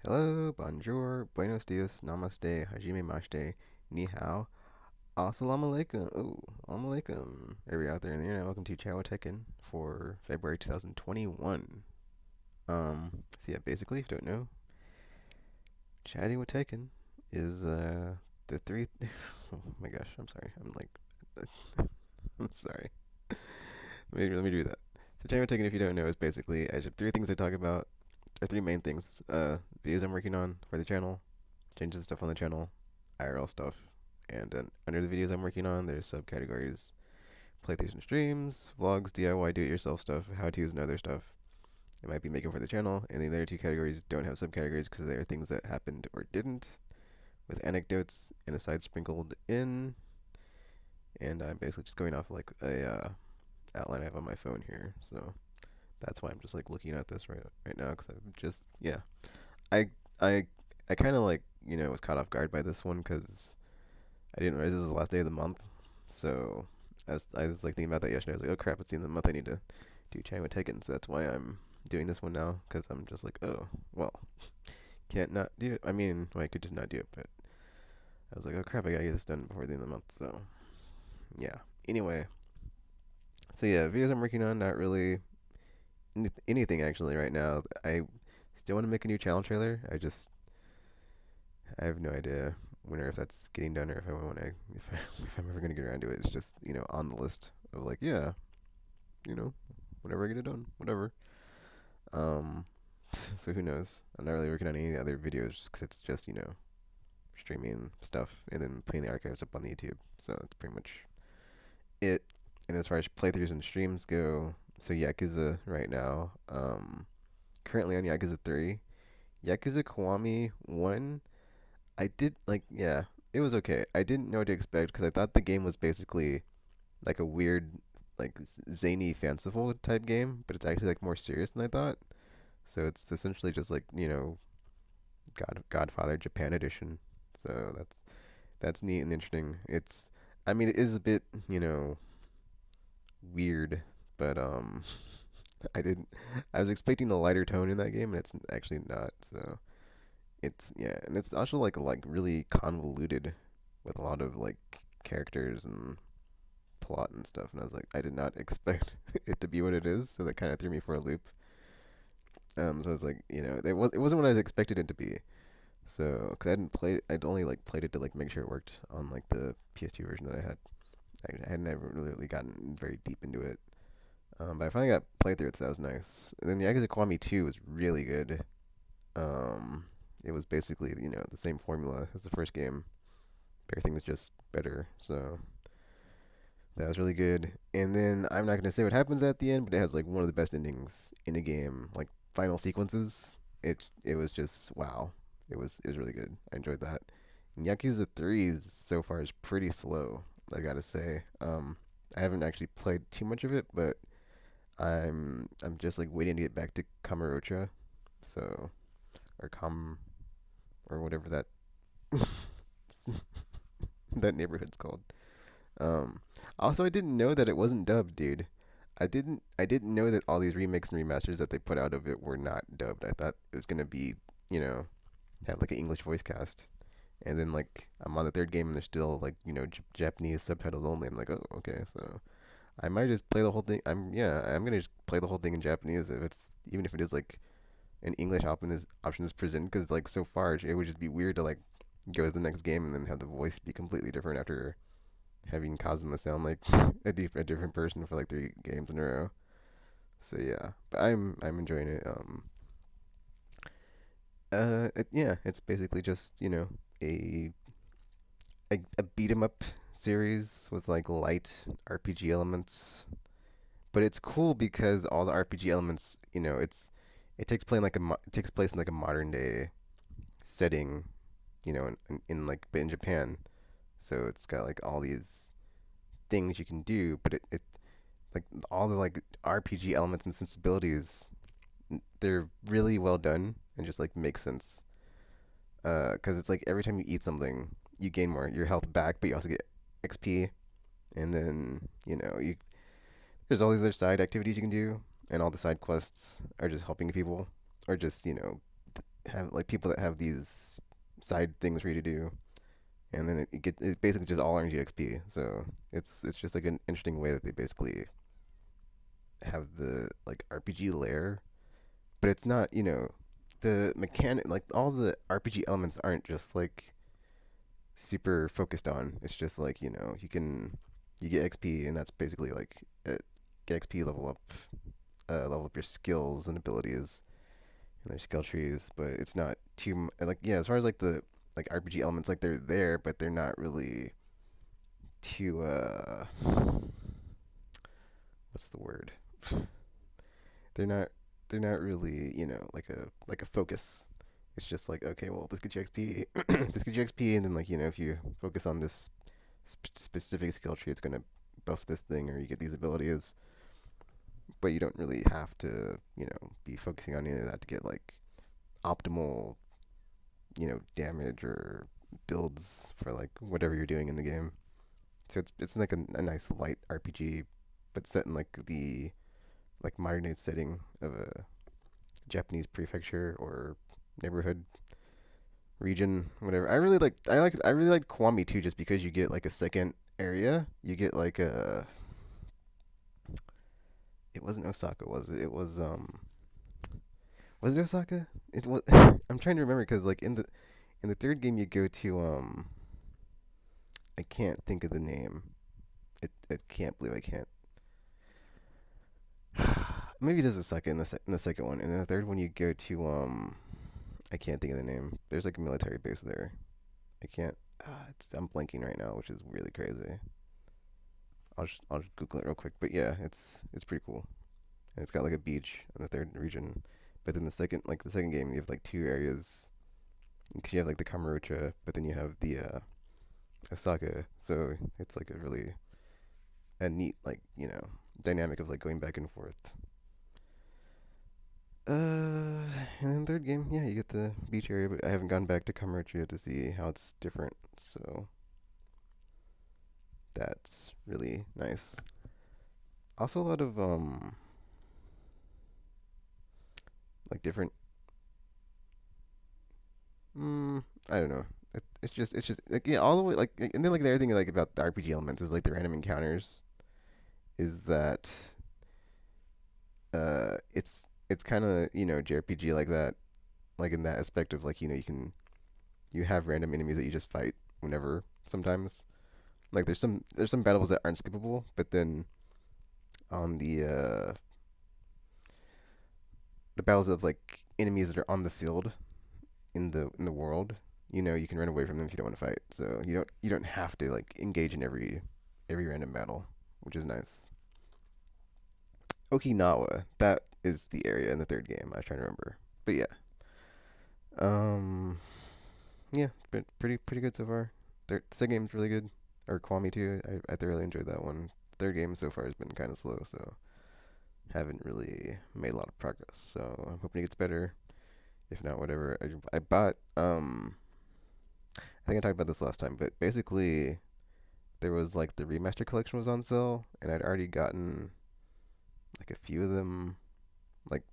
Hello, bonjour, buenos dias, namaste, hajime mashite, ni hao, assalamu alaikum. Oh, assalamu alaikum. Everybody out there in the internet, welcome to Chow Tekken for February 2021. So yeah, basically, if you don't know, chatting with Tekken is the three. Oh my gosh, I'm sorry. I'm like, I'm sorry. Let me do that. So chatting with Tekken, if you don't know, is basically I have three things I talk about, or three main things. Videos I'm working on for the channel, changes and stuff on the channel, IRL stuff, and under the videos I'm working on, there's subcategories: playthroughs and streams, vlogs, DIY, do-it-yourself stuff, how-tos, and other stuff I might be making for the channel. And the other two categories don't have subcategories because they are things that happened or didn't, with anecdotes and asides sprinkled in. And I'm basically just going off like a outline I have on my phone here, so that's why I'm just like looking at this right now because I'm just I I I kind of like was caught off guard by this one because I didn't realize it was the last day of the month. So I was like thinking about that yesterday. I was like, oh crap, it's the end of the month. I need to do China Tekken. So that's why I'm doing this one now because I'm just like, oh well, can't not do it. I mean, well, I could just not do it, but I was like, oh crap, I gotta get this done before the end of the month. So yeah. Anyway, so yeah, videos I'm working on, not really anything actually right now. I still want to make a new channel trailer. I have no idea when or if that's getting done or if I want to if I'm ever gonna get around to it. It's just on the list of like yeah, you know, whenever I get it done, whatever. Um, so who knows? I'm not really working on any other videos because it's just streaming stuff and then putting the archives up on the YouTube. So that's pretty much it. And as far as playthroughs and streams go, so Yakuza right now, currently on Yakuza 3, Yakuza Kiwami 1. I did like yeah, it was okay. I didn't know what to expect because I thought the game was basically like a weird, like zany, fanciful type game, but it's actually like more serious than I thought. So it's essentially just like Godfather Japan edition. So that's neat and interesting. I mean, it is a bit weird, but I didn't. I was expecting a lighter tone in that game, and it's actually not. So it's yeah, and it's also like really convoluted with a lot of like characters and plot and stuff. And I was like, I did not expect it to be what it is, so that kind of threw me for a loop. So I was like, it wasn't what I was expected it to be. So because I hadn't played, I'd only like played it to like make sure it worked on like the PS2 version that I had. I had never really gotten very deep into it. But I finally got played through it, so that was nice. And then Yakuza Kiwami 2 was really good. Um, it was basically the same formula as the first game. Everything's just better. So that was really good. And then I'm not gonna say what happens at the end, but it has like one of the best endings in a game. Like final sequences. It was just wow. It was really good. I enjoyed that. And Yakuza 3 is so far is pretty slow. I gotta say. I haven't actually played too much of it, but I'm just like waiting to get back to Kamurocho. So or Kam or whatever that that neighborhood's called. Um, Also, I didn't know that it wasn't dubbed, dude. I didn't know that all these remakes and remasters that they put out of it were not dubbed. I thought it was gonna be, you know, have like an English voice cast. And then like I'm on the third game and there's still like, Japanese subtitles only. I'm like, "Oh, okay." So I might just play the whole thing. I'm going to just play the whole thing in Japanese if it's even if it is like an English option is presented cuz like so far it would just be weird to like go to the next game and then have the voice be completely different after having Kazuma sound like a different person for like three games in a row. So yeah, but I'm enjoying it. Yeah, it's basically just a a beat 'em up series with like light RPG elements, but it's cool because all the RPG elements, it takes place in like a modern day setting, in like but in Japan. So it's got like all these things you can do, but it like all the like RPG elements and sensibilities, they're really well done and just like make sense. Because it's like every time you eat something, you gain more your health back, but you also get XP, and then you there's all these other side activities you can do, and all the side quests are just helping people, or just have like people that have these side things for you to do, and then it's basically just all RNG XP. So it's just like an interesting way that they basically have the like RPG layer, but it's not the mechanic like all the RPG elements aren't just like super focused on. It's just like you get XP and that's basically like get XP level up your skills and abilities and their skill trees, but it's not like yeah as far as like the like RPG elements like they're there, but they're not really too what's the word? they're not they're not really like a focus. It's just like okay, well this gets you XP, this gets you XP, and then like if you focus on this specific skill tree, it's gonna buff this thing, or you get these abilities. But you don't really have to be focusing on any of that to get like optimal damage or builds for like whatever you're doing in the game. So it's like a nice light RPG, but set in like the like modern day setting of a Japanese prefecture or neighborhood region, whatever. I really like Kwami too, just because you get like a second area. You get like a it wasn't Osaka, was it? It was it Osaka? It was. I'm trying to remember because like in the third game you go to I can't think of the name. I can't believe I can't. Maybe there's a second in the second one, and then the third one you go to I can't think of the name. There's like a military base there. I can't. I'm blanking right now, which is really crazy. I'll just Google it real quick. But yeah, it's pretty cool. And it's got like a beach in the third region. But then the second game, you have like two areas. Because you have like the Kamurocho, but then you have the Osaka. So it's like a neat like dynamic of like going back and forth. And then third game, yeah, you get the beach area, but I haven't gone back to Kamurocho yet to see how it's different. So that's really nice. Also, a lot of like different. I don't know. It's just like yeah, all the way like and then like the other thing like about the RPG elements is like the random encounters is that it's kind of JRPG like that, like in that aspect of like you have random enemies that you just fight whenever sometimes. Like there's some battles that aren't skippable, but then on the battles of like enemies that are on the field in the world, you can run away from them if you don't want to fight. So you don't have to like engage in every random battle, which is nice. Okinawa, that is the area in the third game. I was trying to remember, but yeah, um, yeah, but pretty good so far. The second game's really good, or Kwami too. I thoroughly enjoyed that one. Third game so far has been kind of slow, so haven't really made a lot of progress. So I'm hoping it gets better. If not, whatever. I bought. I think I talked about this last time, but basically there was like the remaster collection was on sale, and I'd already gotten like a few of them. Like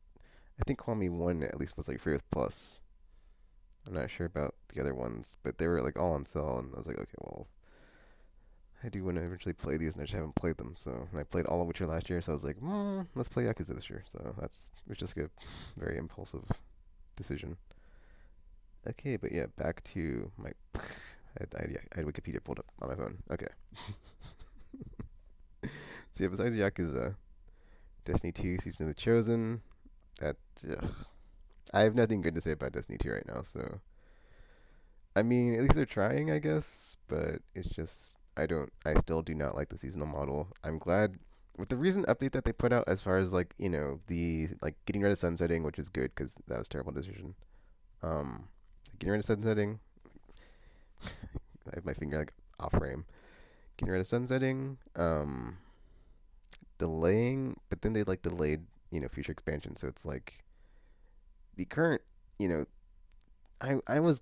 I think Kwami One at least was like free with Plus. I'm not sure about the other ones, but they were like all on sale, and I was like, okay, well, I do want to eventually play these, and I just haven't played them. So and I played all of Witcher last year, so I was like, let's play Yakuza this year. So it was just a very impulsive decision. Okay, but yeah, back to my. I had Wikipedia pulled up on my phone. Okay. So yeah, besides Yakuza, Destiny 2, Season of the Chosen. That ugh. I have nothing good to say about Destiny 2 right now. So I mean, at least they're trying, I guess. But it's just I don't. I still do not like the seasonal model. I'm glad with the recent update that they put out, as far as like the like getting rid of sunsetting, which is good because that was a terrible decision. Um, Getting rid of sunsetting. I have my finger like off frame. Getting rid of sunsetting. Delaying, but then they like delayed future expansion. So it's like the current you know I was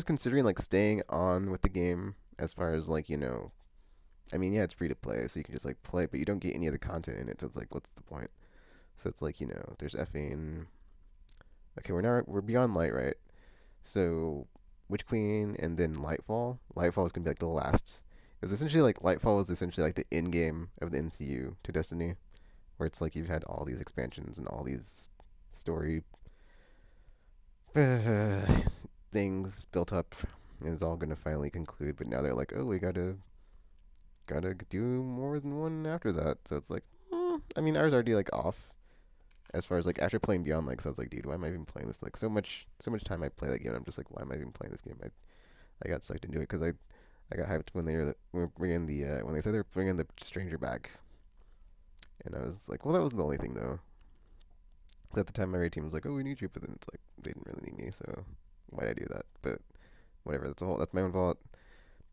considering like staying on with the game as far as like I mean yeah it's free to play so you can just like play but you don't get any of the content in it so it's like what's the point. So it's like there's effing okay we're beyond light, right? So Witch Queen and then Lightfall. Lightfall was gonna be like the last. It was essentially like Lightfall was essentially like the end game of the MCU to Destiny, where it's like you've had all these expansions and all these story things built up, and it's all gonna finally conclude. But now they're like, oh, we gotta do more than one after that. So it's like, I mean, ours already like off as far as like after playing Beyond Light. So I was like, dude, why am I even playing this? Like so much time I play that game. I'm just like, why am I even playing this game? I got sucked into it because I got hyped when when we were bringing when they said they were bringing the stranger back, and I was like, well, that wasn't the only thing though. 'Cause at the time, my raid team was like, oh, we need you, but then it's like they didn't really need me, so why'd I do that? But whatever, that's my own fault.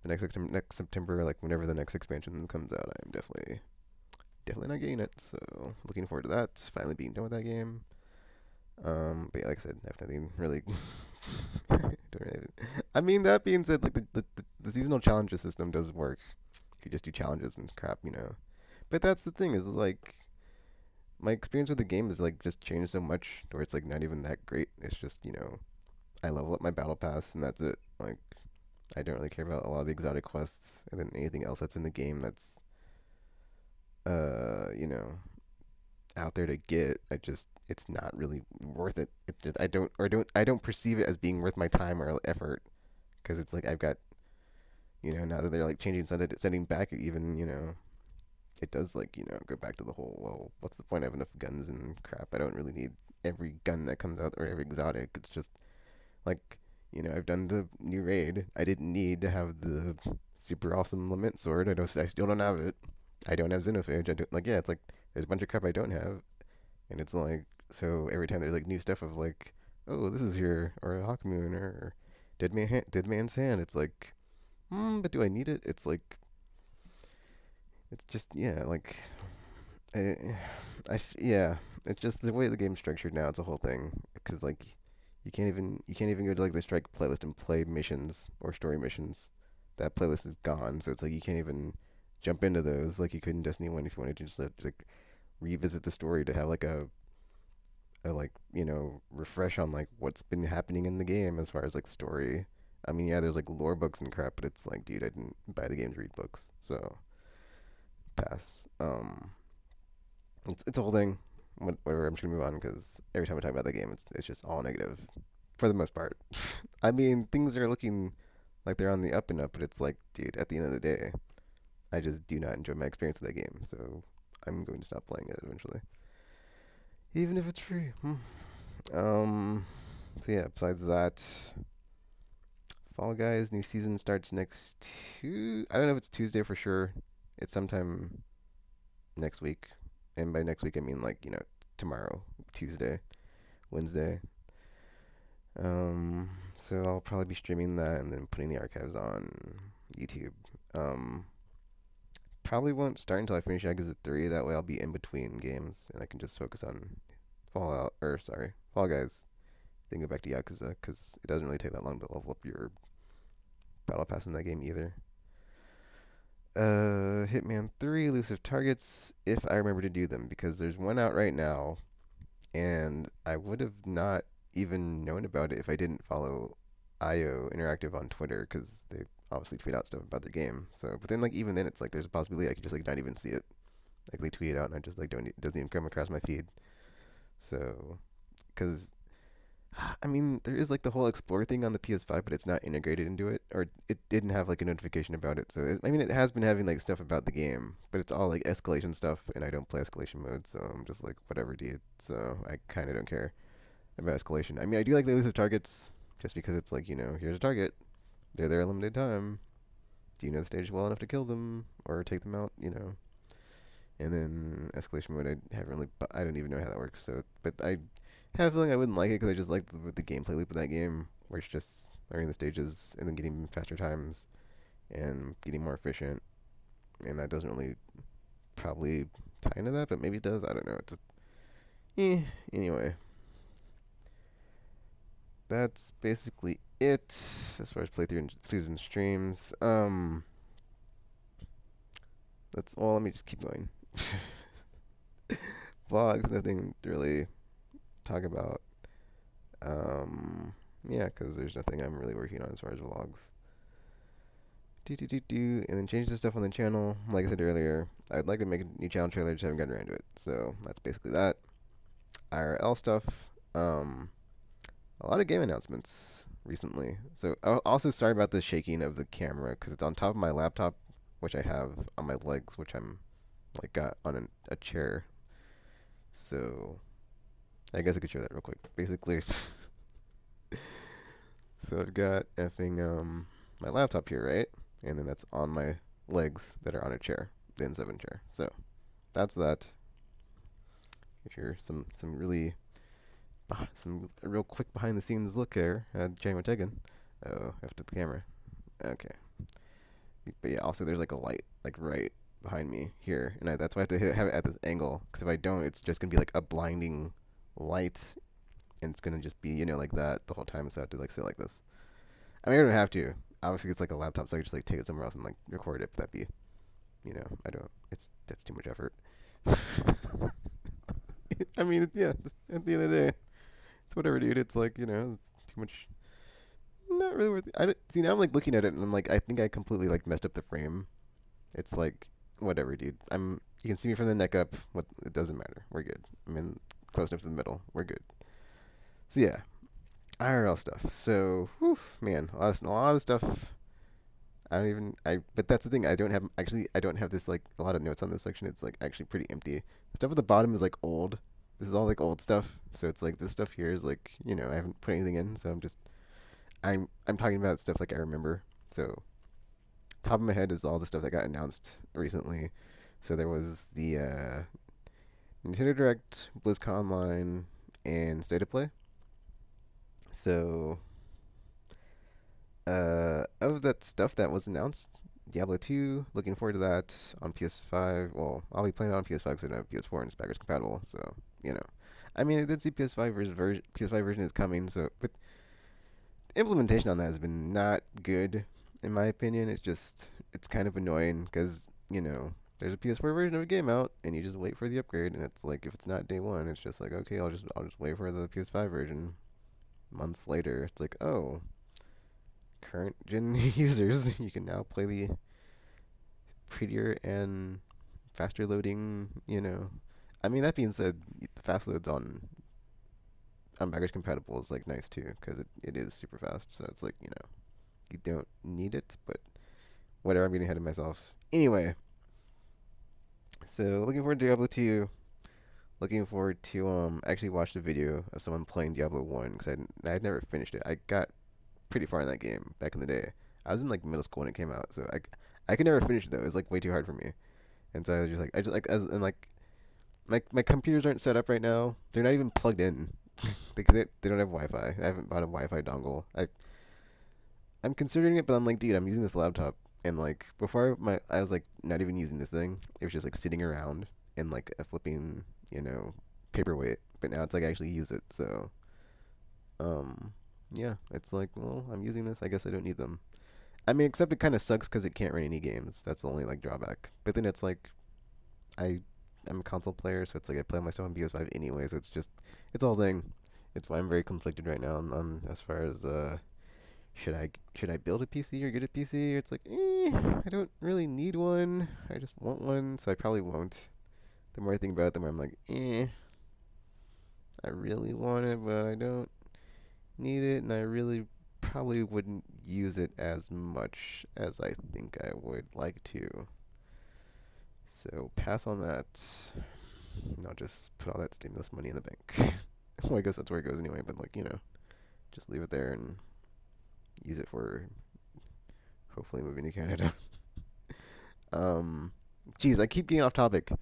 The next September, like whenever the next expansion comes out, I am definitely not getting it. So looking forward to that. Finally being done with that game. But yeah, like I said, I have nothing really. Don't really I mean, that being said, like the seasonal challenges system does work. If you just do challenges and crap, you know. But that's the thing is like my experience with the game is like just changed so much to where it's like not even that great. It's just I level up my battle pass and that's it. Like I don't really care about a lot of the exotic quests and then anything else that's in the game that's uh you know out there to get. It's not really worth it. I don't perceive it as being worth my time or effort because it's like I've got now that they're like changing sending back even it does like go back to the whole, well, what's the point? I have enough guns and crap. I don't really need every gun that comes out or every exotic. It's just like I've done the new raid. I didn't need to have the super awesome lament sword. I still don't have it. I don't have xenophage. I don't like yeah. It's like there's a bunch of crap I don't have, and it's like so every time there's like new stuff of like, oh, this is here or a hawk moon or dead man's hand. It's like but do I need it? It's like it's just yeah like I, yeah, it's just the way the game's structured now. It's a whole thing because like you can't even go to like the strike playlist and play missions or story missions. That playlist is gone, so it's like you can't even jump into those like you could in Destiny One if you wanted to just like revisit the story to have like a like refresh on like what's been happening in the game as far as like story. I mean, yeah, there's like lore books and crap, but it's like, dude, I didn't buy the game to read books, so pass. It's a whole thing. Whatever. I'm just gonna move on because every time I talk about the game, it's just all negative, for the most part. I mean, things are looking like they're on the up and up, but it's like, dude, at the end of the day, I just do not enjoy my experience with that game. So I'm going to stop playing it eventually, even if it's free. Um. So yeah. Besides that, Fall Guys new season starts next I don't know if it's Tuesday for sure. It's sometime next week, and by next week I mean like tomorrow, Tuesday, Wednesday. So I'll probably be streaming that and then putting the archives on YouTube. Um, Probably won't start until I finish Yakuza 3. That way I'll be in between games and I can just focus on Fall Guys. Then go back to Yakuza because it doesn't really take that long to level up your battle pass in that game either. Hitman 3 elusive targets if I remember to do them because there's one out right now and I would have not even known about it if I didn't follow IO Interactive on Twitter because they obviously tweet out stuff about their game. So, but then like even then, it's like there's a possibility I could just like not even see it. Like they tweet it out and I just like don't it doesn't even come across my feed. So, because I mean there is like the whole explore thing on the PS5, but it's not integrated into it, or it didn't have like a notification about it. So I mean it has been having like stuff about the game, but it's all like escalation stuff, and I don't play escalation mode, so I'm just like whatever, dude. So I kind of don't care about escalation. I mean, I do like the elusive targets just because it's like, here's a target. They're there a limited time. Do you know the stage well enough to kill them or take them out, And then escalation mode, I haven't really, I don't even know how that works. So, but I have a feeling I wouldn't like it because I just like the gameplay loop of that game where it's just learning the stages and then getting faster times and getting more efficient. And that doesn't really probably tie into that, but maybe it does. I don't know. It's just, anyway. That's basically it as far as playthroughs and streams. Let me just keep going. Vlogs, nothing to really talk about. Um, Yeah, because there's nothing I'm really working on as far as vlogs. And then change the stuff on the channel. Like I said earlier, I'd like to make a new channel trailer, just haven't gotten around to it. So that's basically that. IRL stuff. A lot of game announcements recently. So also sorry about the shaking of the camera because it's on top of my laptop, which I have on my legs, which I'm like got on a chair. So I guess I could show that real quick. Basically, so I've got effing my laptop here, right? And then that's on my legs that are on a chair, the N7 chair. So that's that. If you're some really some real quick behind the scenes look there at Jane Tegan. Oh, after the camera. Okay. But yeah, also there's like a light like right behind me here, and that's why I have to have it at this angle. Because if I don't, it's just gonna be like a blinding light, and it's gonna just be like that the whole time. So I have to like sit like this. I mean, I don't have to. Obviously, it's like a laptop, so I can just like take it somewhere else and like record it. But that'd be, I don't. That's too much effort. I mean, yeah. At the end of the day, it's whatever, dude. It's like it's too much. Not really worth it. I don't, see now. I'm like looking at it and I'm like, I think I completely like messed up the frame. It's like whatever, dude. You can see me from the neck up. What it doesn't matter. We're good. I'm in close enough to the middle. We're good. So yeah, IRL stuff. So whew, man, a lot of stuff. I don't even I. But that's the thing. I don't have this like a lot of notes on this section. It's like actually pretty empty. The stuff at the bottom is like old. This is all like old stuff. So it's like this stuff here is like I haven't put anything in. So I'm talking about stuff like I remember. So top of my head is all the stuff that got announced recently. So there was the Nintendo Direct, BlizzCon Online, and State of Play. So of that stuff that was announced, Diablo 2, looking forward to that on PS5. Well, I'll be playing it on PS5 because I don't have PS4 and it's backwards compatible. So I mean, I did see PS5 version is coming. So, but the implementation on that has been not good, in my opinion. It's kind of annoying because there's a PS4 version of a game out, and you just wait for the upgrade, and it's like if it's not day one, it's just like okay, I'll just wait for the PS5 version. Months later, it's like oh, current gen users, you can now play the prettier and faster loading. I mean that being said, the fast loads on backwards compatible is like nice too because it is super fast. So it's like you don't need it, but whatever. I'm getting ahead of myself. Anyway, so looking forward to Diablo 2. Looking forward to actually watched a video of someone playing Diablo 1 because I'd never finished it. I got pretty far in that game back in the day. I was in like middle school when it came out, so I could never finish it though. It was like way too hard for me. And so I was just like I just like as and like my computers aren't set up right now. They're not even plugged in. They don't have Wi-Fi. I haven't bought a Wi-Fi dongle. I'm considering it, but I'm like, dude, I'm using this laptop, and like before I was like not even using this thing. It was just like sitting around in like a flipping paperweight. But now it's like I actually use it. So um yeah, it's like well, I'm using this. I guess I don't need them. I mean, except it kind of sucks because it can't run any games. That's the only like drawback. But then it's like I I'm a console player, so it's like I play my stuff on PS5 anyway. So it's all thing. It's why I'm very conflicted right now on as far as should I build a PC or get a PC? It's like I don't really need one. I just want one, so I probably won't. The more I think about it, the more I'm like I really want it, but I don't need it, and I really probably wouldn't use it as much as I think I would like to. So pass on that. And I'll just put all that stimulus money in the bank. Well, I guess that's where it goes anyway, but like, just leave it there and use it for hopefully moving to Canada. um, Geez, I keep getting off topic.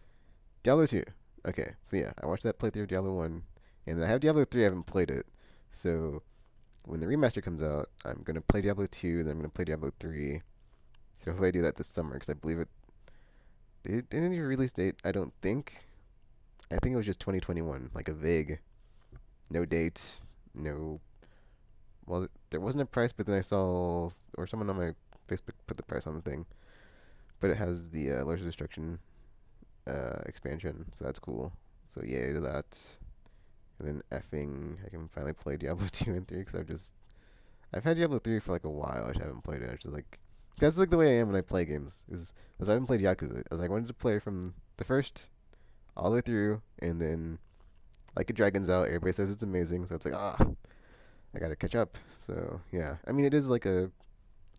Diablo 2. Okay, so yeah, I watched that playthrough of Diablo 1, and I have Diablo 3, I haven't played it. So when the remaster comes out, I'm going to play Diablo 2, then I'm going to play Diablo 3. So hopefully I do that this summer, because I believe it didn't even release date, I don't think. I think it was just 2021, like a vague, no date, no. Well, there wasn't a price, but then I saw, or someone on my Facebook put the price on the thing. But it has the Lords of Destruction expansion, so that's cool. So yay to that. And then effing, I can finally play Diablo 2 and 3 because I've just I've had Diablo 3 for like a while. I just haven't played it. It's just like that's like the way I am when I play games. Is because I haven't played Yakuza. I was like, I wanted to play from the first all the way through, and then like a Dragon's Out. Everybody says it's amazing, so it's like I gotta catch up. So yeah, I mean it is like a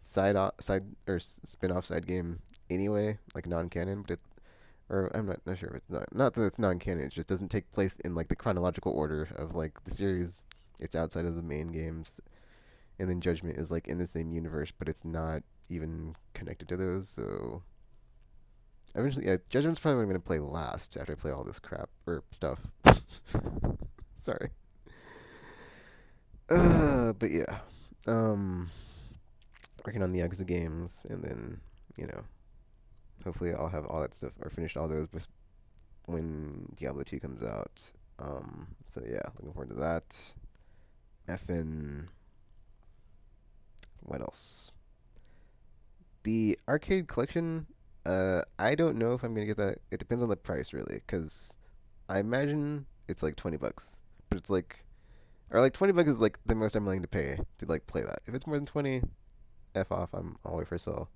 side or spin-off side game anyway, like non-canon, but it or I'm not sure if it's not that it's non-canon. It just doesn't take place in like the chronological order of like the series. It's outside of the main games, and then Judgment is like in the same universe, but it's not even connected to those. So eventually, yeah, Judgment's probably what I'm gonna play last after I play all this crap or stuff. Sorry. But yeah, um, working on the Yakuza games, and then you know, hopefully I'll have all that stuff or finish all those when Diablo 2 comes out. So yeah, looking forward to that. Effin, what else? The arcade collection. I don't know if I'm gonna get that. It depends on the price, really, because I imagine it's like $20, but it's like, or like $20 is like the most I'm willing to pay to like play that. If it's more than 20, f off. I'm all the way for sale.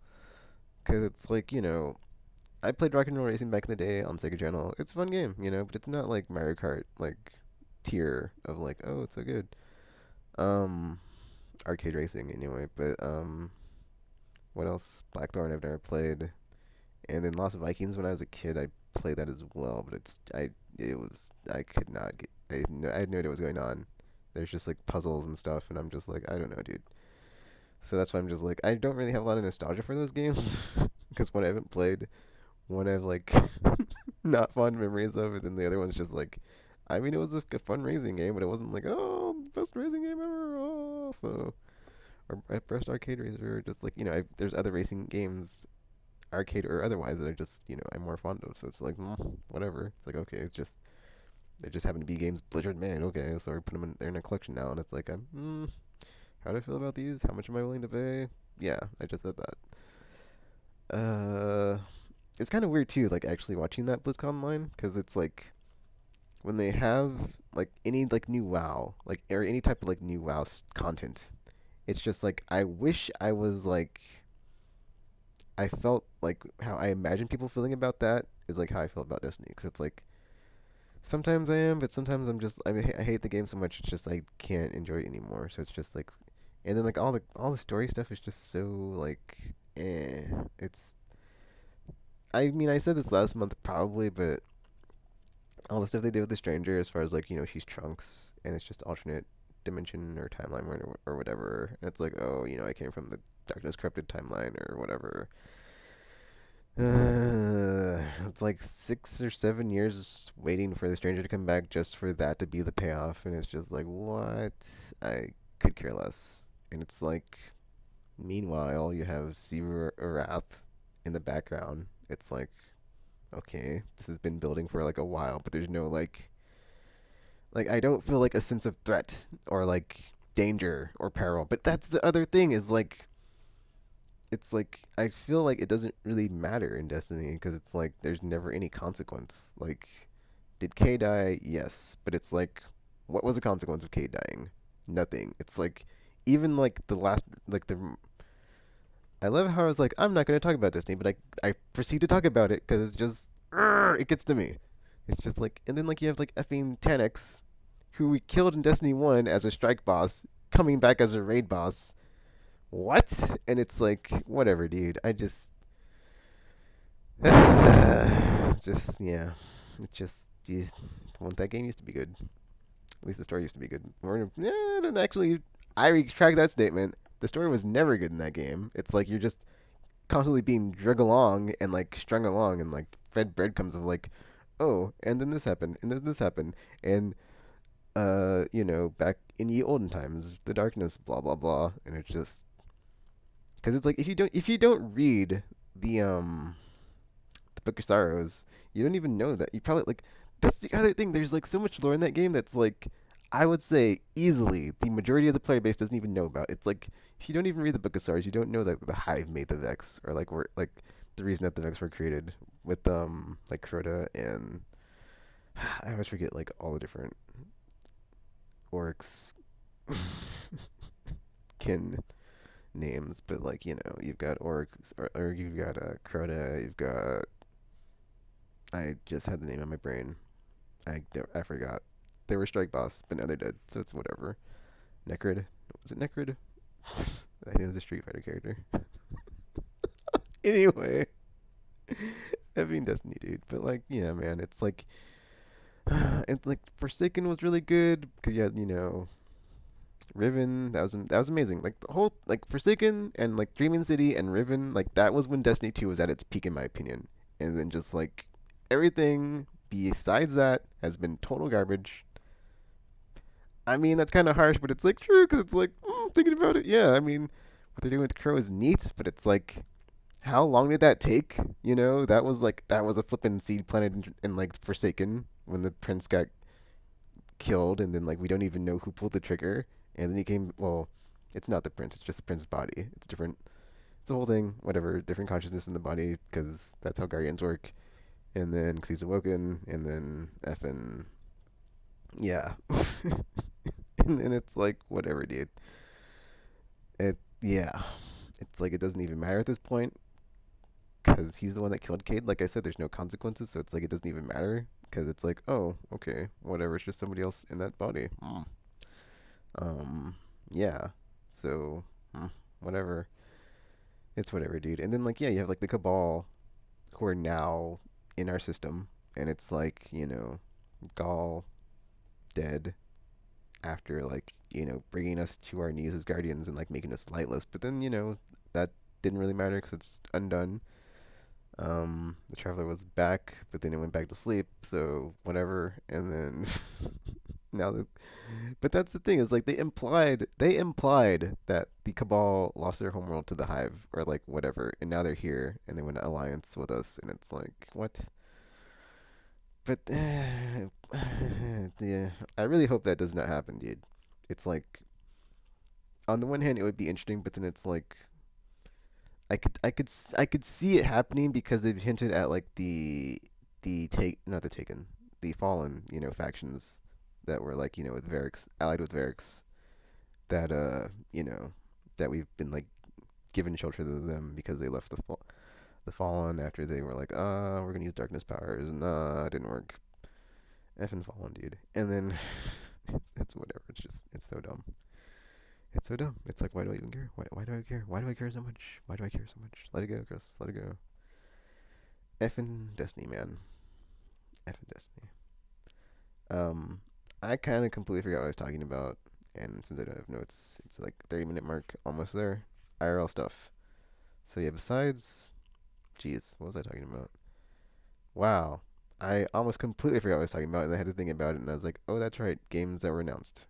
Because it's like I played Rock and Roll Racing back in the day on Sega Channel. It's a fun game, but it's not like Mario Kart like tier of like, oh, it's so good. Um, arcade racing anyway. But what else? Blackthorn I've never played, and then Lost Vikings when I was a kid I played that as well. But I could not get I had no idea what was going on. There's just like puzzles and stuff, and I'm just like I don't know, dude. So that's why I'm just like I don't really have a lot of nostalgia for those games because one I haven't played, one I've like not fond memories of, and then the other one's just like, I mean, it was a fun racing game, but it wasn't like, oh, best racing game ever. Oh, so or best arcade racer, just like there's other racing games, arcade or otherwise, that I just I'm more fond of. So it's like whatever. It's like okay, they just happen to be games Blizzard made. Okay, so we put them they're in a collection now, and it's like how do I feel about these? How much am I willing to pay? Yeah, I just said that. It's kind of weird too, like actually watching that BlizzCon line, because it's like when they have like any like new WoW, like or any type of like new WoW content, it's just like I wish I was like I felt like how I imagine people feeling about that is like how I feel about Destiny, because it's like sometimes I am, but sometimes I hate the game so much it's just I can't enjoy it anymore. So it's just like, and then like all the story stuff is just so like it's I mean I said this last month probably, but all the stuff they did with the stranger, as far as like she's Trunks and it's just alternate dimension or timeline or whatever, and it's like, oh, I came from the darkness corrupted timeline or whatever. It's like 6 or 7 years waiting for the stranger to come back just for that to be the payoff, and it's just like, what? I could care less. And it's like, meanwhile, you have Siva Arath in the background. It's like, okay, this has been building for like a while, but there's no like I don't feel like a sense of threat or like danger or peril. But that's the other thing, is like it's like I feel like it doesn't really matter in Destiny, because it's like there's never any consequence. Like, did K die? Yes, but it's like, what was the consequence of K dying? Nothing. It's like even like the last like the. I love how I was like, I'm not gonna talk about Destiny, but I proceed to talk about it because it's just it gets to me. It's just like, and then like you have like effing Tanix, who we killed in Destiny 1 as a strike boss, coming back as a raid boss. What? And it's like, whatever, dude. I just just yeah. It just geez, well, that game used to be good. At least the story used to be good. I don't actually. I retract that statement. The story was never good in that game. It's like you're just constantly being drug along and like strung along and like fed breadcrumbs of like, oh, and then this happened, and then this happened, and back in ye olden times, the darkness, blah blah blah, and it's just because it's like if you don't read the Book of Sorrows, you don't even know that. You probably like that's the other thing. There's like so much lore in that game that's like I would say easily the majority of the player base doesn't even know about. It's like if you don't even read the Book of Stars, you don't know that the Hive made the Vex, or like were like the reason that the Vex were created with like Crota and I always forget like all the different orcs. kin names, but like you've got orcs, or you've got Crota, you've got. I just had the name on my brain. I forgot. They were strike boss, but now they're dead, so it's whatever. Necrid, was it Necrid? I think it was a Street Fighter character. Anyway, I mean Destiny, dude. But like, yeah, man, it's like, it's like Forsaken was really good because you had Riven. That was amazing. Like the whole like Forsaken and like Dreaming City and Riven. Like that was when Destiny 2 was at its peak in my opinion. And then just like everything besides that has been total garbage. I mean that's kind of harsh, but it's like true because it's like thinking about it. Yeah, I mean what they're doing with Crow is neat, but it's like how long did that take? That was a flippin' seed planted in like Forsaken when the prince got killed, and then like we don't even know who pulled the trigger, and then he came. Well, it's not the prince; it's just the prince's body. It's different. It's a whole thing. Whatever, different consciousness in the body because that's how guardians work. And then because he's awoken, and then effing yeah, and then it's like whatever, dude. It yeah, it's like it doesn't even matter at this point because he's the one that killed Cade. Like I said, there's no consequences, so it's like it doesn't even matter because it's like, oh, okay, whatever. It's just somebody else in that body. Um, yeah. So, whatever. It's whatever, dude. And then like, yeah, you have like the Cabal who are now in our system, and it's like Gaul dead after like bringing us to our knees as guardians and like making us lightless. But then that didn't really matter because it's undone. The traveler was back, but then it went back to sleep. So whatever. And then now, but that's the thing is like they implied that the Cabal lost their homeworld to the Hive or like whatever, and now they're here and they went to alliance with us, and it's like what? But yeah, I really hope that does not happen, dude. It's like on the one hand it would be interesting, but then it's like I could see it happening because they've hinted at like the take not the taken the fallen factions that were like with Varix allied with Varix that that we've been like given shelter to them because they left the fallen after they were like we're gonna use darkness powers and it didn't work. Effing fallen, dude. And then it's whatever. It's so dumb. It's so dumb. It's like, why do I even care? Why do I care? Why do I care so much? Why do I care so much? Let it go, Chris. Let it go. Effing Destiny, man. Effing Destiny. I kind of completely forgot what I was talking about, and since I don't have notes, it's like 30-minute mark, almost there. IRL stuff. So yeah, besides, jeez, what was I talking about? Wow, I almost completely forgot what I was talking about, and I had to think about it, and I was like, oh, that's right, games that were announced.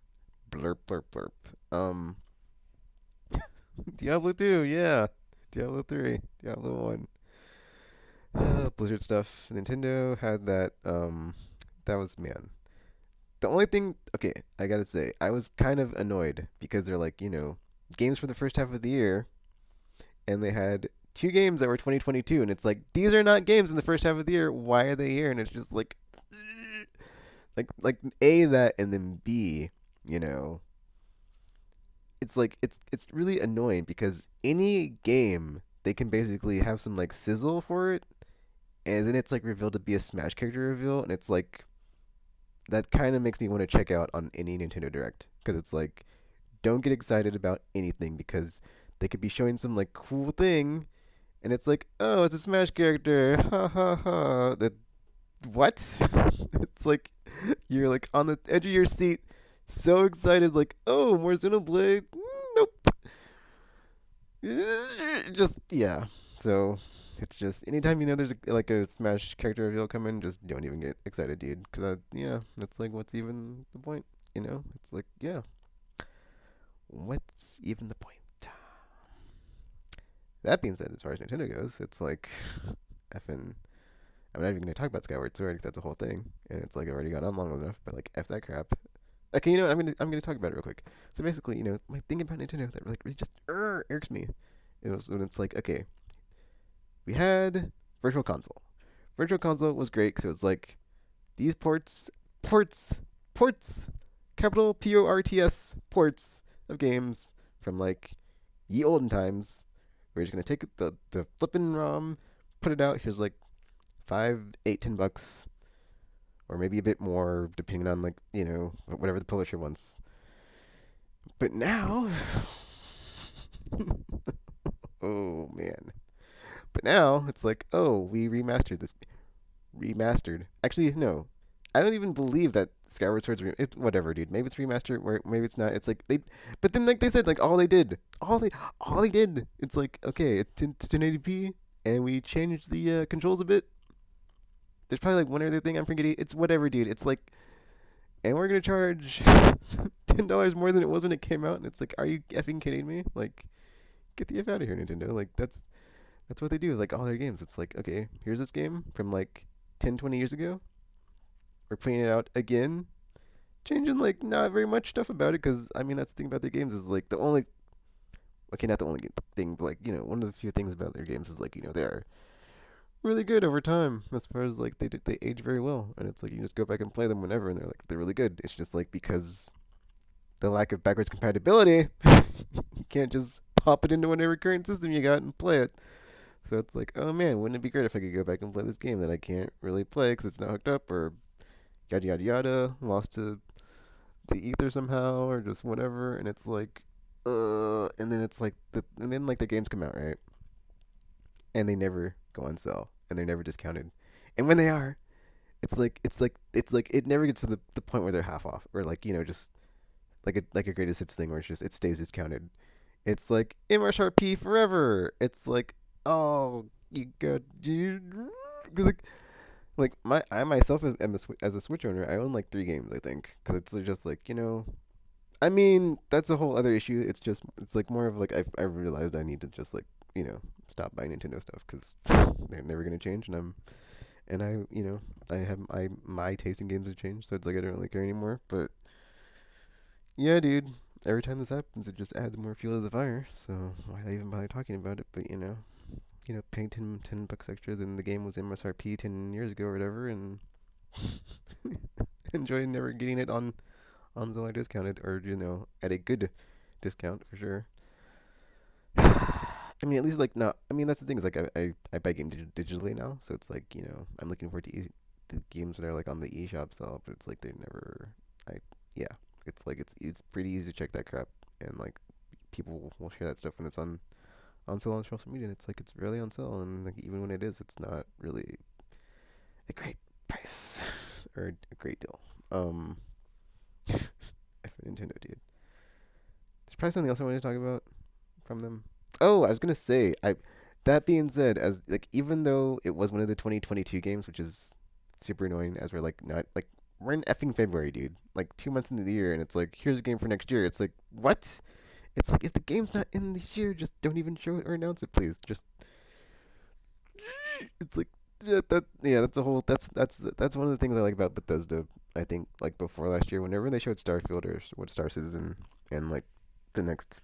Blurp, blurp, blurp. Diablo 2, yeah. Diablo 3, Diablo 1. Blizzard stuff. Nintendo had that. That was, man. The only thing, okay, I gotta say, I was kind of annoyed because they're like, games for the first half of the year, and they had two games that were 2022, and it's like, these are not games in the first half of the year. Why are they here? And it's just like, like A, that, and then B, you know, it's like it's really annoying because any game they can basically have some like sizzle for it, and then it's like revealed to be a Smash character reveal, and it's like that kind of makes me want to check out on any Nintendo Direct because it's like don't get excited about anything because they could be showing some like cool thing, and it's like oh it's a Smash character, ha ha ha. That what? It's like you're like on the edge of your seat, so excited, like oh more Xenoblade. Nope. Just yeah. So it's just anytime there's like a Smash character reveal coming, just don't even get excited, dude. Cause yeah, that's like what's even the point? It's like yeah, what's even the point? That being said, as far as Nintendo goes, it's like effing. I'm not even gonna talk about Skyward Sword because that's a whole thing, and it's like already gone on long enough. But like f that crap. Okay, I'm gonna talk about it real quick. So basically, my thing about Nintendo that really just irks me. It was when it's like okay, we had Virtual Console. Virtual Console was great because it was like these ports, capital PORTS ports of games from like ye olden times. We're just gonna take the flippin' ROM, put it out. Here's like 5, 8, $10, or maybe a bit more, depending on like whatever the publisher wants. But now, oh man. But now it's like, oh, we remastered this. Remastered. Actually, no. I don't even believe that Skyward Sword's it's whatever, dude. Maybe it's remastered, or maybe it's not. It's like but then like they said, like all they did. It's like okay, it's 1080p, and we changed the controls a bit. There's probably like one other thing I'm forgetting. It's whatever, dude. It's like, and we're gonna charge $10 more than it was when it came out. And it's like, are you effing kidding me? Like, get the f out of here, Nintendo. Like that's what they do with like all their games. It's like, okay, here's this game from like 10, 20 years ago. We're putting it out again, changing like not very much stuff about it. Because I mean, that's the thing about their games is like the only, okay, not the only thing, but like one of the few things about their games is like they are really good over time as far as like they age very well, and it's like you just go back and play them whenever, and they're really good. It's just like because the lack of backwards compatibility, you can't just pop it into whatever current system you got and play it. So it's like, oh man, wouldn't it be great if I could go back and play this game that I can't really play because it's not hooked up or yada yada yada, lost to the ether somehow or just whatever. And it's like, and then it's like and then like the games come out, right, and they never go on sale and they're never discounted, and when they are, it's like it never gets to the point where they're half off or like just like a greatest hits thing where it's just it stays discounted. It's like MSRP forever. It's like, oh, you got dude. Like my I myself am as a Switch owner, I own like 3 games I think because it's just like I mean that's a whole other issue. It's like more of like I realized I need to just like stop buying Nintendo stuff because they're never gonna change, and I I have my taste in games has changed, so it's like I don't really care anymore. But yeah, dude. Every time this happens, it just adds more fuel to the fire. So why not even bother talking about it? But paying ten bucks extra than the game was MSRP 10 years ago or whatever, and enjoy never getting it on Zilla discounted or at a good discount for sure. I mean, at least like no. I mean, that's the thing is like I buy games digitally now, so it's like I'm looking forward to the games that are like on the eShop sale, but it's like they never. I Yeah, it's like it's pretty easy to check that crap, and like people will share that stuff when it's on sale on social media. And it's like it's really on sale, and like even when it is, it's not really a great price or a great deal. For Nintendo, dude. There's probably something else I wanted to talk about from them. Oh, I was gonna say, I. That being said, as like even though it was one of the 2022 games, which is super annoying, as we're like not like we're in effing February, dude. Like 2 months into the year, and it's like here's a game for next year. It's like what? It's like if the game's not in this year, just don't even show it or announce it, please. Just it's like yeah, that's a whole that's one of the things I like about Bethesda. I think like before last year, whenever they showed Starfield or what Star Citizen and like the next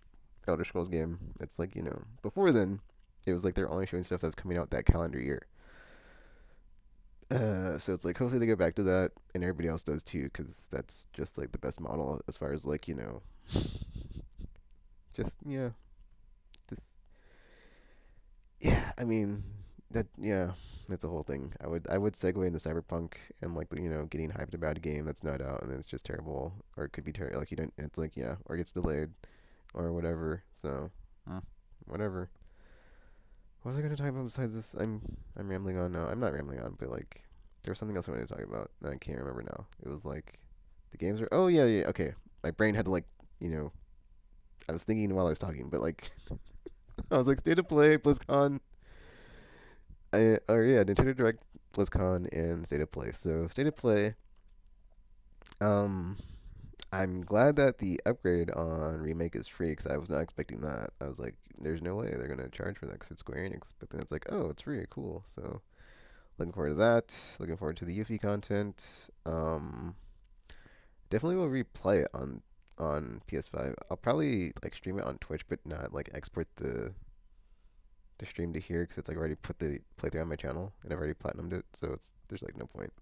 Elder Scrolls game, it's like before then it was like they're only showing stuff that's coming out that calendar year. So it's like hopefully they go back to that, and everybody else does too, because that's just like the best model as far as like just this yeah. I mean that's a whole thing. I would segue into Cyberpunk and like getting hyped about a game that's not out and then it's just terrible, or it could be terrible. Like you don't. It's like or it gets delayed or whatever. So whatever. What was I going to talk about besides this? I'm rambling on now. I'm not rambling on, but like there was something else I wanted to talk about, and I can't remember now. It was like the games are. Oh yeah, yeah. Okay, my brain had to like I was thinking while I was talking, but like I was like State of Play, BlizzCon, or yeah, Nintendo Direct, BlizzCon, and State of Play. So State of Play. Um, I'm glad that the upgrade on remake is free because I was not expecting that. I was like, "There's no way they're gonna charge for that because it's Square Enix." But then it's like, "Oh, it's free, cool." So looking forward to that. Looking forward to the Yuffie content. Definitely will replay it on PS5. I'll probably like stream it on Twitch, but not like export the stream to here because it's like already put the playthrough on my channel and I've already platinumed it, so there's like no point.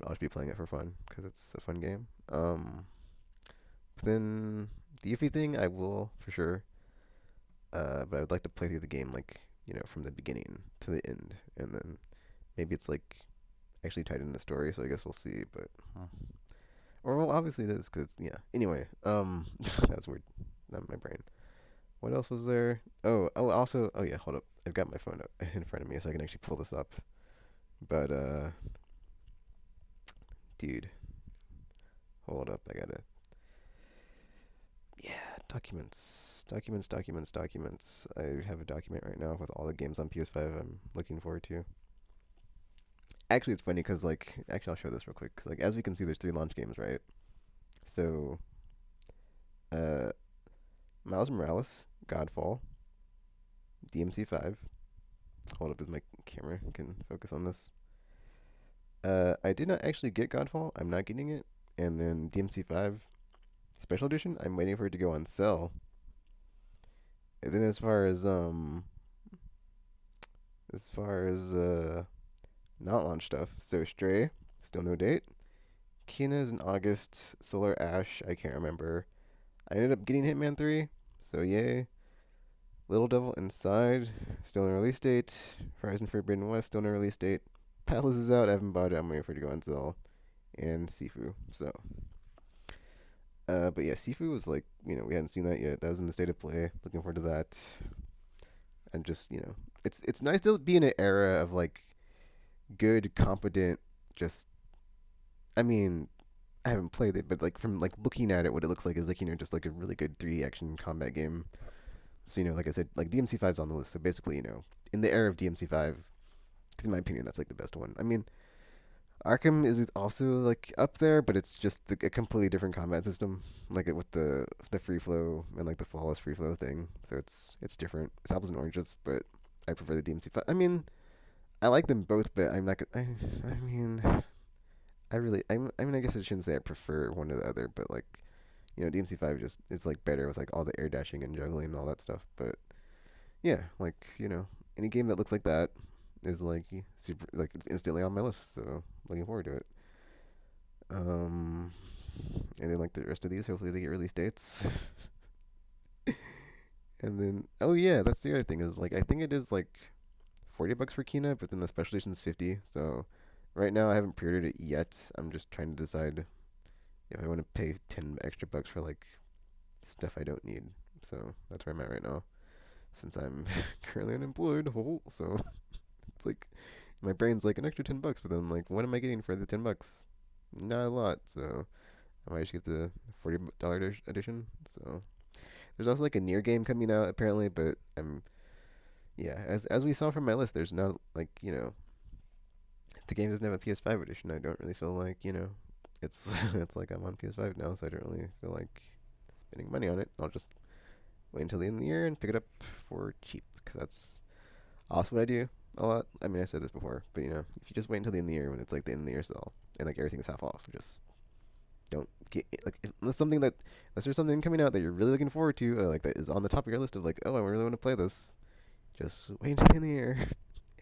I'll just be playing it for fun because it's a fun game. But then The Yuffie thing, I will for sure. But I would like to play through the game like from the beginning to the end, and then maybe it's like actually tied in the story. So I guess we'll see. But or well, obviously it is because yeah. Anyway, that was weird. Not my brain. What else was there? Also, oh yeah, hold up. I've got my phone up in front of me, so I can actually pull this up. But dude, hold up. I gotta. Yeah, documents. I have a document right now with all the games on PS5 I'm looking forward to. Actually, it's funny because actually I'll show this real quick. Because as we can see, there's three launch games, right? So, uh, Miles Morales, Godfall, DMC5. Hold up, as my camera can focus on this. I did not actually get Godfall. I'm not getting it. And then DMC5 Special Edition. I'm waiting for it to go on sale. And then as far as not launch stuff, so Stray, still no date. Kina is in August. Solar Ash, I can't remember. I ended up getting Hitman 3, so yay. Little Devil Inside, still no release date. Horizon Forbidden West, still no release date. Palace is out. I haven't bought it. I'm waiting for it to go on sale. And Sifu. So, but yeah, Sifu was we hadn't seen that yet. That was in the state of play. Looking forward to that. And just it's nice to be in an era of good, competent. Just, I mean, I haven't played it, but from looking at it, what it looks like is just a really good 3D action combat game. So like I said, DMC5's on the list. So basically, in the era of DMC5, in my opinion, that's the best one. I mean, Arkham is also up there, but it's just a completely different combat system, with the free flow and the flawless free flow thing. So it's different. It's apples and oranges, but I prefer the DMC5. I mean, I like them both, but I'm not gonna. I mean, I mean, I guess I shouldn't say I prefer one or the other, but DMC5 just is better with all the air dashing and juggling and all that stuff. But yeah, any game that looks like that is super it's instantly on my list. So looking forward to it. Um, and then the rest of these, hopefully they get release dates. And then oh yeah, that's the other thing is I think it is $40 for Kina, but then the special edition is 50. So right now I haven't pre-ordered it yet. I'm just trying to decide if I want to pay 10 extra bucks for stuff I don't need. So that's where I'm at right now, since I'm currently unemployed. So it's my brain's an extra 10 bucks, but then I'm what am I getting for the 10 bucks? Not a lot. So I might just get the $40 edition. So there's also a near game coming out apparently, but yeah, as we saw from my list, there's not if the game doesn't have a PS5 edition, I don't really feel it's it's I'm on PS5 now, so I don't really feel like spending money on it. I'll just wait until the end of the year and pick it up for cheap, because that's also what I do a lot. I mean, I said this before, but if you just wait until the end of the year when it's the end of the year sale and everything's half off, just don't get unless there's something coming out that you're really looking forward to, that is on the top of your list of oh, I really want to play this. Just wait until the end of the year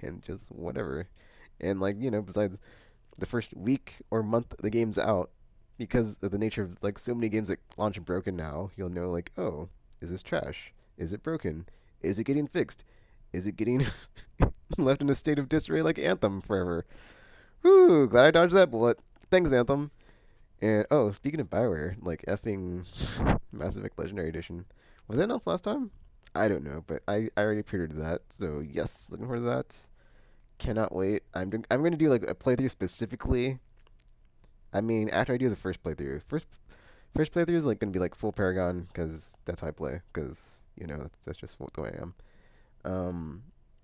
and just whatever. And besides the first week or month the game's out, because of the nature of so many games that launch broken now, you'll know oh, is this trash? Is it broken? Is it getting fixed? Is it getting left in a state of disarray like Anthem forever? Whew, glad I dodged that bullet. Thanks, Anthem. And oh, speaking of Bioware, effing Mass Effect Legendary Edition. Was that announced last time? I don't know, but I already pre-ordered that, so yes, looking forward to that. Cannot wait. I'm gonna do a playthrough specifically. I mean, after I do the first playthrough, first playthrough is gonna be full Paragon, because that's how I play. Because that's just the way I am.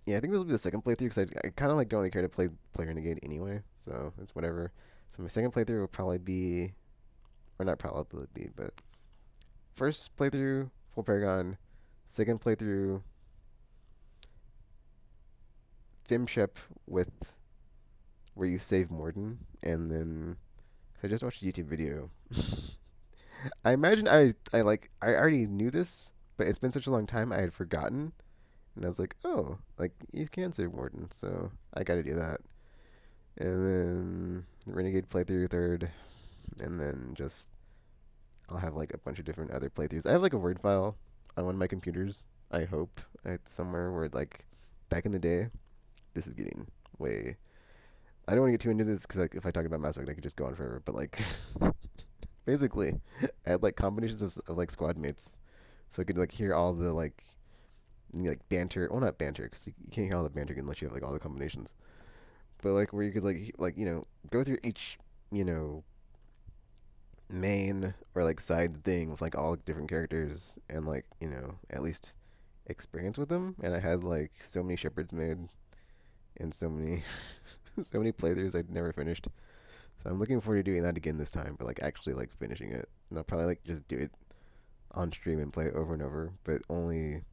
Yeah, I think this will be the second playthrough, because I kind of don't really care to play Renegade anyway, so it's whatever. So my second playthrough will probably be, or not probably be, but first playthrough full Paragon, second playthrough Thimshep with where you save Morden, and then I just watched a YouTube video. I imagine I already knew this, but it's been such a long time I had forgotten, and I was oh, you can save Morden, so I got to do that. And then Renegade playthrough third, and then just I'll have like a bunch of different other playthroughs. I have like a Word file on one of my computers. I hope it's somewhere where like back in the day. This is getting way. I don't want to get too into this because like if I talk about Mass Effect, I could just go on forever. But like basically, I had like combinations of like squad mates, so I could like hear all the like like banter. Well, not banter because you can't hear all the banter unless you have like all the combinations. But like where you could like go through each you know main or like side thing with like all different characters and like at least experience with them. And I had like so many shepherds made and so many so many playthroughs I'd never finished. So I'm looking forward to doing that again this time, but like actually like finishing it. And I'll probably like just do it on stream and play it over and over, but only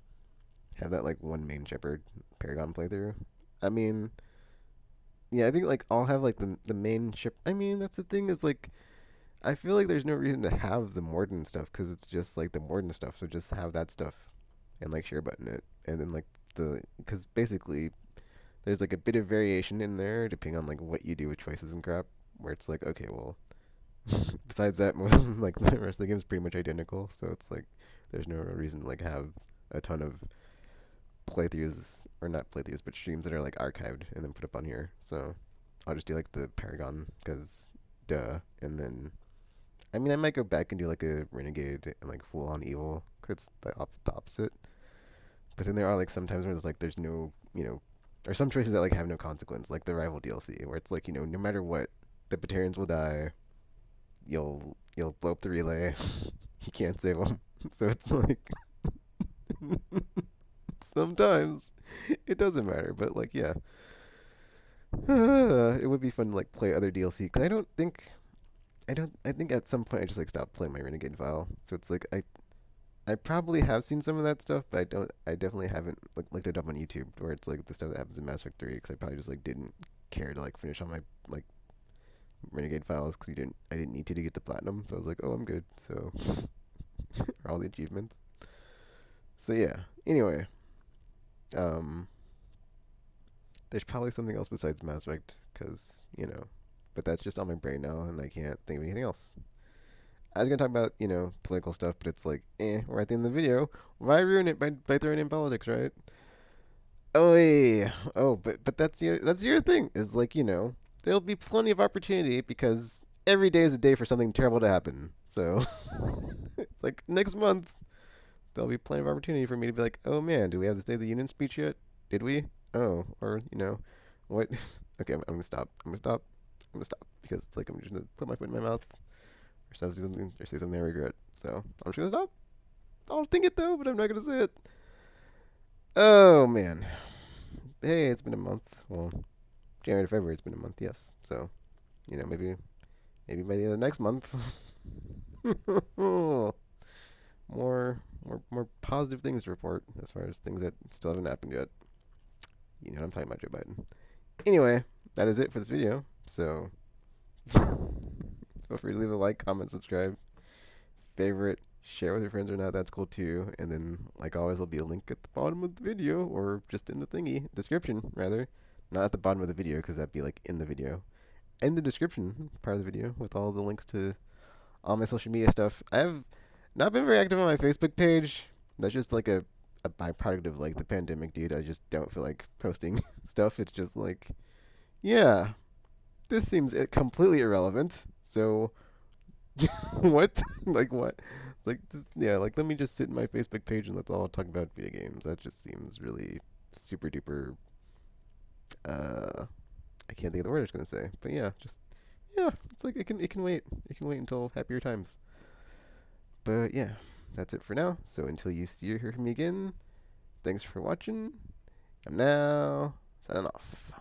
have that like one main shepherd Paragon playthrough. I mean, yeah, I think like I'll have like the main ship. I mean, that's the thing is like I feel like there's no reason to have the Morden stuff because it's just like the Morden stuff. So just have that stuff and like share button it, and then like because basically there's like a bit of variation in there depending on like what you do with choices and crap. Where it's like okay, well, besides that, most like the rest of the game is pretty much identical. So it's like there's no reason to like have a ton of playthroughs or not playthroughs, but streams that are like archived and then put up on here. So I'll just do like the Paragon because duh, and then I mean I might go back and do like a Renegade and like Full On Evil because it's the opposite. But then there are like sometimes where there's no or some choices that like have no consequence, like the Rival DLC, where it's like no matter what, the Batarians will die. You'll blow up the relay. You can't save them. So it's like sometimes it doesn't matter, but like yeah, it would be fun to like play other DLC because I think at some point I just like stopped playing my Renegade file. So it's like I probably have seen some of that stuff, but I definitely haven't like looked it up on YouTube where it's like the stuff that happens in Mass Effect 3 because I probably just like didn't care to like finish all my like Renegade files because I didn't need to get the platinum. So I was like, oh, I'm good. So all the achievements. So yeah. Anyway, um, there's probably something else besides Mass Effect because but that's just on my brain now and I can't think of anything else. I was gonna talk about political stuff, but it's like we're at the end of the video. Why ruin it by throwing in politics, right? Oh yeah. Oh, but that's your thing. Is like there'll be plenty of opportunity because every day is a day for something terrible to happen. So it's like next month there'll be plenty of opportunity for me to be like, oh man, do we have the State of the Union speech yet? Did we? Oh, or what? Okay, I'm gonna stop. I'm gonna stop because it's like I'm just gonna put my foot in my mouth or say something I regret. So I'm just gonna stop. I'll think it though, but I'm not gonna say it. Oh man. Hey, it's been a month. Well, January to February, it's been a month. Yes. So, maybe by the end of next month, more more positive things to report as far as things that still haven't happened yet. You know what I'm talking about, Joe Biden. Anyway, that is it for this video. So, feel free to leave a like, comment, subscribe, favorite, share with your friends or not. That's cool too. And then, like always, there'll be a link at the bottom of the video or just in the description rather. Not at the bottom of the video because that'd be like in the video. In the description part of the video with all the links to all my social media stuff. I have not been very active on my Facebook page. That's just like a byproduct of like the pandemic, dude. I just don't feel like posting stuff. It's just like, yeah, this seems completely irrelevant. So, what? Like what? It's like yeah, like let me just sit in my Facebook page and let's all talk about video games. That just seems really super duper. I can't think of the word I was gonna say, but yeah, just yeah, it's like it can wait. It can wait until happier times. But yeah, that's it for now. So until you see or hear from me again, thanks for watching. I'm now signing off.